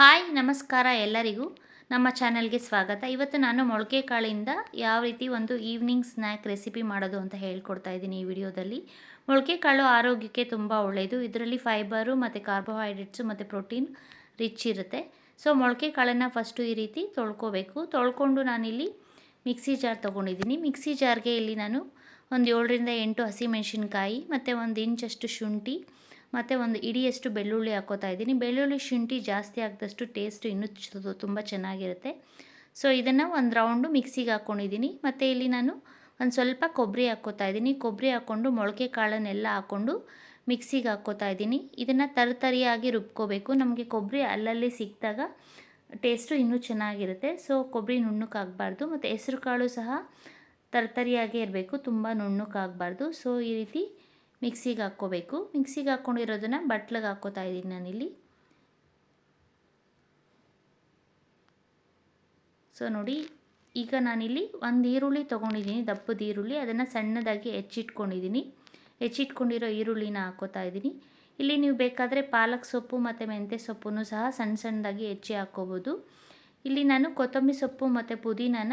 Hi ನಮಸ್ಕಾರ ಎಲ್ಲರಿಗೂ ನಮ್ಮ ಚಾನೆಲ್ಗೆ ಸ್ವಾಗತ. ಇವತ್ತು ನಾನು ಮೊಳಕೆ ಕಾಳಿಂದ ಯಾವ ರೀತಿ ಒಂದು ಈವ್ನಿಂಗ್ ಸ್ನ್ಯಾಕ್ ರೆಸಿಪಿ ಮಾಡೋದು ಅಂತ ಹೇಳ್ಕೊಡ್ತಾ ಇದ್ದೀನಿ ಈ ವಿಡಿಯೋದಲ್ಲಿ. ಮೊಳಕೆ ಕಾಳು ಆರೋಗ್ಯಕ್ಕೆ ತುಂಬ ಒಳ್ಳೆಯದು. ಇದರಲ್ಲಿ ಫೈಬರು ಮತ್ತು ಕಾರ್ಬೋಹೈಡ್ರೇಟ್ಸು ಮತ್ತು ಪ್ರೋಟೀನ್ ರಿಚ್ ಇರುತ್ತೆ. ಸೊ ಮೊಳಕೆ ಕಾಳನ್ನು ಫಸ್ಟು ಈ ರೀತಿ ತೊಳ್ಕೊಬೇಕು. ತೊಳ್ಕೊಂಡು ನಾನಿಲ್ಲಿ ಮಿಕ್ಸಿ ಜಾರ್ ತೊಗೊಂಡಿದ್ದೀನಿ. ಮಿಕ್ಸಿ ಜಾರ್ಗೆ ಇಲ್ಲಿ ನಾನು ಒಂದು 7ರಿಂದ 8 ಹಸಿಮೆಣಸಿನ್ಕಾಯಿ ಮತ್ತು 1 ಇಂಚಷ್ಟು ಶುಂಠಿ ಮತ್ತು ಒಂದು ಇಡಿಯಷ್ಟು ಬೆಳ್ಳುಳ್ಳಿ ಹಾಕ್ಕೋತಾ ಇದ್ದೀನಿ. ಬೆಳ್ಳುಳ್ಳಿ ಶುಂಠಿ ಜಾಸ್ತಿ ಹಾಕಿದಷ್ಟು ಟೇಸ್ಟು ಇನ್ನೂ ತುಂಬ ಚೆನ್ನಾಗಿರುತ್ತೆ. ಸೊ ಇದನ್ನು ಒಂದು ರೌಂಡು ಮಿಕ್ಸಿಗೆ ಹಾಕ್ಕೊಂಡಿದ್ದೀನಿ. ಮತ್ತು ಇಲ್ಲಿ ನಾನು ಒಂದು ಸ್ವಲ್ಪ ಕೊಬ್ಬರಿ ಹಾಕ್ಕೋತಾ ಇದ್ದೀನಿ. ಕೊಬ್ಬರಿ ಹಾಕ್ಕೊಂಡು ಮೊಳಕೆ ಕಾಳನ್ನೆಲ್ಲ ಹಾಕ್ಕೊಂಡು ಮಿಕ್ಸಿಗೆ ಹಾಕ್ಕೋತಾ ಇದ್ದೀನಿ. ಇದನ್ನು ತರಿಯಾಗಿ ರುಬ್ಕೋಬೇಕು. ನಮಗೆ ಕೊಬ್ಬರಿ ಅಲ್ಲಲ್ಲಿ ಸಿಕ್ಕಿದಾಗ ಟೇಸ್ಟು ಇನ್ನೂ ಚೆನ್ನಾಗಿರುತ್ತೆ. ಸೊ ಕೊಬ್ಬರಿ ನುಣ್ಣಕ್ಕಾಗಬಾರ್ದು ಮತ್ತು ಹೆಸರು ಕಾಳು ಸಹ ತರಿಯಾಗೇ ಇರಬೇಕು, ತುಂಬ ನುಣ್ಣಕ್ಕಾಗಬಾರ್ದು. ಸೊ ಈ ರೀತಿ ಮಿಕ್ಸಿಗೆ ಹಾಕ್ಕೋಬೇಕು. ಮಿಕ್ಸಿಗೆ ಹಾಕ್ಕೊಂಡಿರೋದನ್ನು ಬಟ್ಲಿಗೆ ಹಾಕ್ಕೋತಾ ಇದ್ದೀನಿ ನಾನಿಲ್ಲಿ. ಸೊ ನೋಡಿ, ಈಗ ನಾನಿಲ್ಲಿ ಒಂದು ಈರುಳ್ಳಿ ತೊಗೊಂಡಿದ್ದೀನಿ, ದಪ್ಪದ ಈರುಳ್ಳಿ. ಅದನ್ನು ಸಣ್ಣದಾಗಿ ಹೆಚ್ಚಿಟ್ಕೊಂಡಿರೋ ಈರುಳ್ಳಿನ ಹಾಕ್ಕೋತಾ ಇದ್ದೀನಿ. ಇಲ್ಲಿ ನೀವು ಬೇಕಾದರೆ ಪಾಲಕ್ ಸೊಪ್ಪು ಮತ್ತು ಮೆಂತ್ಯ ಸೊಪ್ಪನ್ನು ಸಹ ಸಣ್ಣದಾಗಿ ಹೆಚ್ಚಿ ಹಾಕ್ಕೋಬೋದು. ಇಲ್ಲಿ ನಾನು ಕೊತ್ತಂಬರಿ ಸೊಪ್ಪು ಮತ್ತು ಪುದೀನಾನ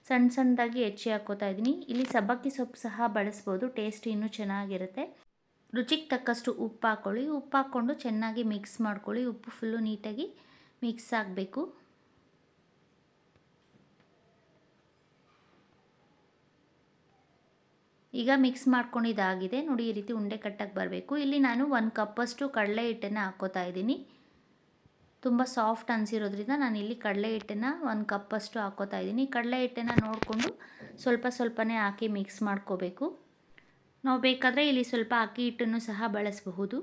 ಸಣ್ಣದಾಗಿ ಹೆಚ್ಚಿ ಹಾಕ್ಕೋತಾ ಇದ್ದೀನಿ. ಇಲ್ಲಿ ಸಬ್ಬಕ್ಕಿ ಸೊಪ್ಪು ಸಹ ಬಳಸ್ಬೋದು, ಟೇಸ್ಟ್ ಇನ್ನೂ ಚೆನ್ನಾಗಿರುತ್ತೆ. ರುಚಿಗೆ ತಕ್ಕಷ್ಟು ಉಪ್ಪು ಹಾಕ್ಕೊಳ್ಳಿ. ಉಪ್ಪು ಹಾಕ್ಕೊಂಡು ಚೆನ್ನಾಗಿ ಮಿಕ್ಸ್ ಮಾಡ್ಕೊಳ್ಳಿ. ಉಪ್ಪು ಫುಲ್ಲು ನೀಟಾಗಿ ಮಿಕ್ಸ್ ಆಗಬೇಕು. ಈಗ ಮಿಕ್ಸ್ ಮಾಡ್ಕೊಂಡಿದ್ದಾಗಿದೆ ನೋಡಿ, ಈ ರೀತಿ ಉಂಡೆ ಕಟ್ಟಕ್ಕೆ ಬರಬೇಕು. ಇಲ್ಲಿ ನಾನು 1 ಕಪ್ಪಷ್ಟು ಕಡಲೆ ಹಿಟ್ಟನ್ನು ಹಾಕ್ಕೋತಾ ಇದ್ದೀನಿ. ತುಂಬ ಸಾಫ್ಟ್ ಅನಿಸಿರೋದ್ರಿಂದ ನಾನಿಲ್ಲಿ ಕಡಲೆ ಹಿಟ್ಟನ್ನು 1 ಕಪ್ಪಷ್ಟು ಹಾಕ್ಕೋತಾ ಇದ್ದೀನಿ. ಕಡಲೆ ಹಿಟ್ಟನ್ನು ನೋಡಿಕೊಂಡು ಸ್ವಲ್ಪನೇ ಹಾಕಿ ಮಿಕ್ಸ್ ಮಾಡ್ಕೋಬೇಕು. ನಾವು ಬೇಕಾದರೆ ಇಲ್ಲಿ ಸ್ವಲ್ಪ ಅಕ್ಕಿ ಹಿಟ್ಟನ್ನು ಸಹ ಬಳಸಬಹುದು.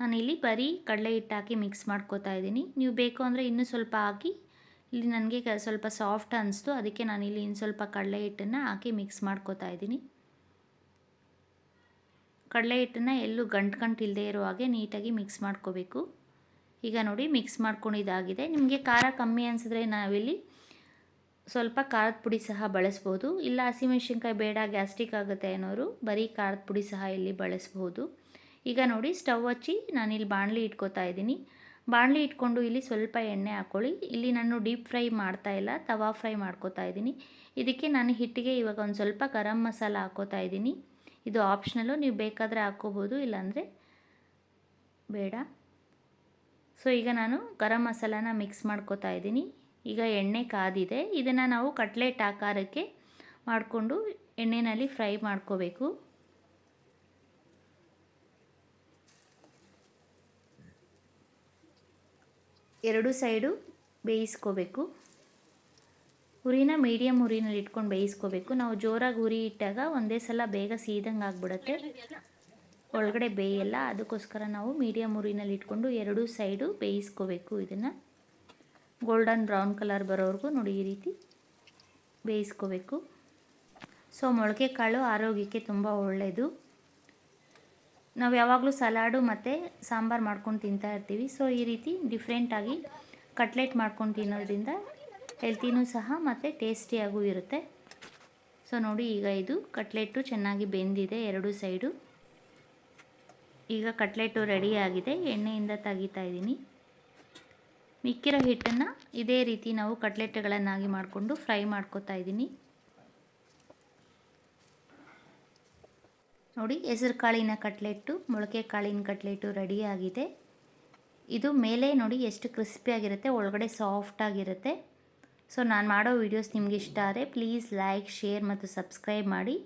ನಾನಿಲ್ಲಿ ಬರೀ ಕಡಲೆ ಹಿಟ್ಟು ಹಾಕಿ ಮಿಕ್ಸ್ ಮಾಡ್ಕೋತಾ ಇದ್ದೀನಿ. ನೀವು ಬೇಕು ಅಂದರೆ ಇನ್ನೂ ಸ್ವಲ್ಪ ಹಾಕಿ. ಇಲ್ಲಿ ನನಗೆ ಸ್ವಲ್ಪ ಸಾಫ್ಟ್ ಅನಿಸ್ತು, ಅದಕ್ಕೆ ನಾನಿಲ್ಲಿ ಇನ್ನು ಸ್ವಲ್ಪ ಕಡಲೆ ಹಿಟ್ಟನ್ನು ಹಾಕಿ ಮಿಕ್ಸ್ ಮಾಡ್ಕೋತಾ ಇದ್ದೀನಿ. ಕಡಲೆ ಹಿಟ್ಟನ್ನು ಎಲ್ಲೂ ಗಂಟು ಇಲ್ಲದೆ ಇರೋ ಹಾಗೆ ನೀಟಾಗಿ ಮಿಕ್ಸ್ ಮಾಡ್ಕೋಬೇಕು. ಈಗ ನೋಡಿ ಮಿಕ್ಸ್ ಮಾಡ್ಕೊಂಡಿದ್ದಾಗಿದೆ. ನಿಮಗೆ ಖಾರ ಕಮ್ಮಿ ಅನಿಸಿದ್ರೆ ನಾವಿಲ್ಲಿ ಸ್ವಲ್ಪ ಖಾರದ ಪುಡಿ ಸಹ ಬಳಸ್ಬೋದು. ಇಲ್ಲ ಹಸಿಮೆಣ್ಸಿನ್ಕಾಯಿ ಬೇಡ, ಗ್ಯಾಸ್ಟ್ರಿಕ್ ಆಗುತ್ತೆ ಅನ್ನೋರು ಬರೀ ಖಾರದ ಪುಡಿ ಸಹ ಇಲ್ಲಿ ಬಳಸ್ಬೋದು. ಈಗ ನೋಡಿ ಸ್ಟವ್ ಹಚ್ಚಿ ನಾನಿಲ್ಲಿ ಬಾಣಲಿ ಇಟ್ಕೋತಾ ಇದ್ದೀನಿ. ಬಾಣಲಿ ಇಟ್ಕೊಂಡು ಇಲ್ಲಿ ಸ್ವಲ್ಪ ಎಣ್ಣೆ ಹಾಕ್ಕೊಳ್ಳಿ. ಇಲ್ಲಿ ನಾನು ಡೀಪ್ ಫ್ರೈ ಮಾಡ್ತಾಯಿಲ್ಲ, ತವಾ ಫ್ರೈ ಮಾಡ್ಕೋತಾ ಇದ್ದೀನಿ. ಇದಕ್ಕೆ ನಾನು ಹಿಟ್ಟಿಗೆ ಇವಾಗ ಒಂದು ಸ್ವಲ್ಪ ಗರಂ ಮಸಾಲ ಹಾಕ್ಕೋತಾ ಇದ್ದೀನಿ. ಇದು ಆಪ್ಷನಲ್ಲು, ನೀವು ಬೇಕಾದರೆ ಹಾಕ್ಕೋಬೋದು, ಇಲ್ಲಾಂದರೆ ಬೇಡ. ಸೊ ಈಗ ನಾನು ಗರಂ ಮಸಾಲಾನ ಮಿಕ್ಸ್ ಮಾಡ್ಕೋತಾ ಇದ್ದೀನಿ. ಈಗ ಎಣ್ಣೆ ಕಾದಿದೆ. ಇದನ್ನು ನಾವು ಕಟ್ಲೆಟ್ ಆಕಾರಕ್ಕೆ ಮಾಡಿಕೊಂಡು ಎಣ್ಣೆಯಲ್ಲಿ ಫ್ರೈ ಮಾಡ್ಕೋಬೇಕು. ಎರಡು ಸೈಡು ಬೇಯಿಸ್ಕೋಬೇಕು. ಉರಿನ ಮೀಡಿಯಮ್ ಉರಿನಲ್ಲಿ ಇಟ್ಕೊಂಡು ಬೇಯಿಸ್ಕೋಬೇಕು. ನಾವು ಜೋರಾಗಿ ಉರಿ ಇಟ್ಟಾಗ ಒಂದೇ ಸಲ ಬೇಗ ಸೀದಂಗೆ ಆಗಿಬಿಡುತ್ತೆ, ಒಳಗಡೆ ಬೇಯಲ್ಲ. ಅದಕ್ಕೋಸ್ಕರ ನಾವು ಮೀಡಿಯಮ್ ಉರಿನಲ್ಲಿ ಇಟ್ಕೊಂಡು ಎರಡೂ ಸೈಡು ಬೇಯಿಸ್ಕೋಬೇಕು. ಇದನ್ನು ಗೋಲ್ಡನ್ ಬ್ರೌನ್ ಕಲರ್ ಬರೋವರೆಗೂ ನೋಡಿ ಈ ರೀತಿ ಬೇಯಿಸ್ಕೋಬೇಕು. ಸೊ ಮೊಳಕೆ ಕಾಳು ಆರೋಗ್ಯಕ್ಕೆ ತುಂಬ ಒಳ್ಳೆಯದು. ನಾವು ಯಾವಾಗಲೂ ಸಲಾಡು ಮತ್ತು ಸಾಂಬಾರು ಮಾಡ್ಕೊಂಡು ತಿಂತಾ ಇರ್ತೀವಿ. ಸೊ ಈ ರೀತಿ ಡಿಫ್ರೆಂಟಾಗಿ ಕಟ್ಲೆಟ್ ಮಾಡ್ಕೊಂಡು ತಿನ್ನೋದ್ರಿಂದ ಹೆಲ್ತಿನೂ ಸಹ ಮತ್ತು ಟೇಸ್ಟಿಯಾಗೂ ಇರುತ್ತೆ. ಸೊ ನೋಡಿ, ಈಗ ಇದು ಕಟ್ಲೆಟು ಚೆನ್ನಾಗಿ ಬೆಂದಿದೆ ಎರಡೂ ಸೈಡು. ಈಗ ಕಟ್ಲೆಟು ರೆಡಿಯಾಗಿದೆ. ಎಣ್ಣೆಯಿಂದ ತೆಗಿತಾ ಇದ್ದೀನಿ. ಮಿಕ್ಕಿರೋ ಹಿಟ್ಟನ್ನು ಇದೇ ರೀತಿ ನಾವು ಕಟ್ಲೆಟ್ಗಳನ್ನಾಗಿ ಮಾಡಿಕೊಂಡು ಫ್ರೈ ಮಾಡ್ಕೋತಾ ಇದ್ದೀನಿ. ನೋಡಿ, ಹೆಸರು ಕಾಳಿನ ಕಟ್ಲೆಟ್ಟು, ಮೊಳಕೆ ಕಾಳಿನ ಕಟ್ಲೆಟು ರೆಡಿಯಾಗಿದೆ. ಇದು ಮೇಲೆ ನೋಡಿ ಎಷ್ಟು ಕ್ರಿಸ್ಪಿಯಾಗಿರುತ್ತೆ, ಒಳಗಡೆ ಸಾಫ್ಟಾಗಿರುತ್ತೆ. ಸೊ ನಾನು ಮಾಡೋ ವೀಡಿಯೋಸ್ ನಿಮಗೆ ಇಷ್ಟ ಆದರೆ ಪ್ಲೀಸ್ ಲೈಕ್, ಶೇರ್ ಮತ್ತು ಸಬ್ಸ್ಕ್ರೈಬ್ ಮಾಡಿ.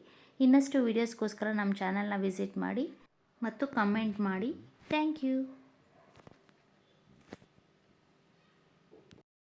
ಇನ್ನಷ್ಟು ವೀಡಿಯೋಸ್ಗೋಸ್ಕರ ನಮ್ಮ ಚಾನಲ್ನ ವಿಸಿಟ್ ಮಾಡಿ ಮತ್ತು ಕಮೆಂಟ್ ಮಾಡಿ. Thank you.